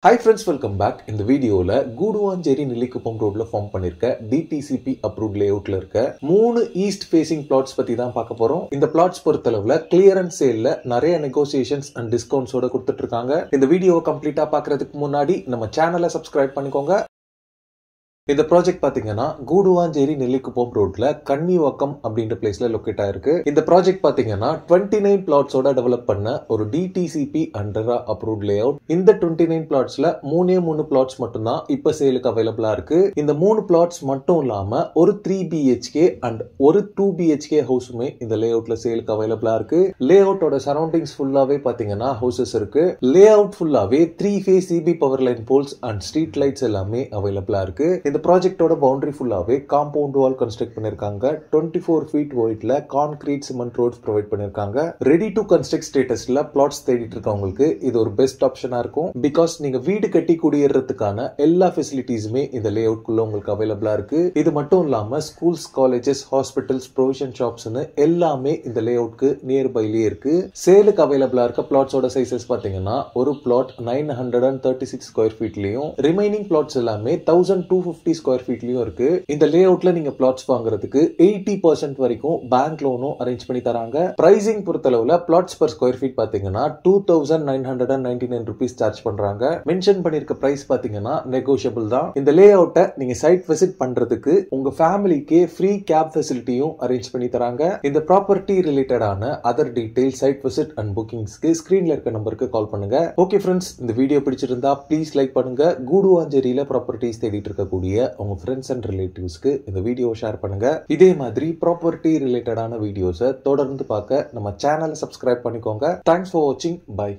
Hi friends, welcome back. In the video la Guduvancheri Nellikuppam road la form பண்ணிருக்க DTCP approved layout ல இருக்க 3 east facing plots பத்தி தான் பார்க்க போறோம். இந்த plots பொறுத்தளவுல clearance sale ல நிறைய negotiations and discounts ஓட கொடுத்துட்டு இருக்காங்க. இந்த வீடியோவை கம்ப்ளீட்டா பார்க்கிறதுக்கு முன்னாடி நம்ம சேனலை subscribe பண்ணிக்கோங்க. இந்த ப்ராஜெக்ட் பாத்தீங்கன்னா கூடுவாஞ்சேரி நெல்லிக்குப்பம் ரோட்ல கன்னிவாக்கம் அப்படின்ற பிளேஸ்ல லொகேட் ஆயிருக்கு. இந்த ப்ராஜெக்ட் பாத்தீங்கன்னா 29 பிளாட்ஸோட டெவலப் பண்ண ஒரு DTCP under approved lay out. இந்த 29 பிளாட்ஸ்ல 3 பிளாட்ஸ் மட்டும் தான் இப்ப சேலுக்கு அவைலபிளா இருக்கு. இந்த 3 பிளாட்ஸ் மட்டும் இல்லாம ஒரு 3 BHK அண்ட் ஒரு 2 BHK ஹவுஸுமே இந்த லே அவுட்ல சேலுக்கு அவைலபிளா இருக்கு. லே அவுட்டோட சரௌண்டிங்ஸ் ஃபுல்லாவே பாத்தீங்கன்னா ஹவுசஸ் இருக்கு. லே அவுட் ஃபுல்லாவே 3 phase CB power line poles and street lights எல்லாமே அவைலபிளா இருக்கு. இந்த ப்ராஜெக்டோட பவுண்டரி ஃபுல்லாவே காம்பவுண்ட் வால் கன்ஸ்ட்ரக்ட் பண்ணிருக்காங்க. 24 ஃபீட் வைட்ல கான்கிரீட் சிமெண்ட் ரோட்ஸ் ப்ரொவைட் பண்ணிருக்காங்க. ரெடி டு கன்ஸ்ட்ரக்ட் ஸ்டேட்டஸ்ல பிளாட்ஸ் தேடிட்டு இருக்கவங்களுக்கு இது ஒரு பெஸ்ட் ஆப்ஷனா இருக்கும். பிகாஸ் நீங்க வீடு கட்டி குடியேறதுக்கான எல்லா ஃபெசிலிட்டிஸுமே இந்த லே அவுட் குள்ள உங்களுக்கு அவைலபிளா இருக்கு. இது மட்டும் இல்லாம ஸ்கூல்ஸ், காலேஜஸ், ஹாஸ்பிட்டல்ஸ், ப்ரொவிஷன் ஷாப்ஸ்னு எல்லாமே இந்த லே அவுட்க்கு நியர்பைலே இருக்கு. சேலுக்கு அவைலபிளா இருக்க பிளாட்ஸோட சைசஸ் பாத்தீங்கன்னா ஒரு பிளாட் 936 ஸ்கொயர் ஃபீட்லயும் ரிமைனிங் பிளாட்ஸ் எல்லாமே 1250 ஸ்கொயர் ஃபீட்லயும் இருக்கு. இந்த லே அவுட்ல நீங்க பிளாட்ஸ் வாங்குறதுக்கு 80% வரைக்கும் பேங்க் லோனும் அரேஞ்ச் பண்ணி தராங்க. பிரைசிங் பொறுத்தளவுல பிளாட்ஸ் பர் ஸ்கொயர் ஃபீட் பாத்தீங்கன்னா 2999 rupees சார்ஜ் பண்றாங்க. மென்ஷன் பண்ணிருக்க பிரைஸ் பாத்தீங்கன்னா நெகோஷியபிள் தான். இந்த லே அவுட்டை நீங்க சைட் விசிட் பண்றதுக்கு உங்க ஃபேமிலிக்கு ஃப்ரீ கேப் ஃபெசிலிட்டியும் அரேஞ்ச் பண்ணி தராங்க. இந்த ப்ராப்பர்ட்டி ரிலேட்டடான other detail, site visit and புக்கிங்ஸ்க்கு ஸ்கிரீன்ல இருக்க நம்பருக்கு கால் பண்ணுங்க. ஓகே ஃப்ரெண்ட்ஸ், இந்த வீடியோ பிடிச்சிருந்தா ப்ளீஸ் லைக் பண்ணுங்க. கூடுவாஞ்சேரியில ப்ராப்பர்ட்டிஸ் தேடிட்டு இருக்கக்கூடிய உங்க ஃப்ரெண்ட்ஸ் அண்ட் ரிலேட்டிவ்ஸ்க்கு இந்த வீடியோ ஷேர் பண்ணுங்க. இதே மாதிரி ப்ராப்பர்ட்டி ரிலேட்டடான வீடியோஸை தொடர்ந்து பார்க்க நம்ம சேனலை சப்ஸ்கிரைப் பண்ணிக்கோங்க. தேங்க்ஸ் ஃபார் வாட்சிங். பை.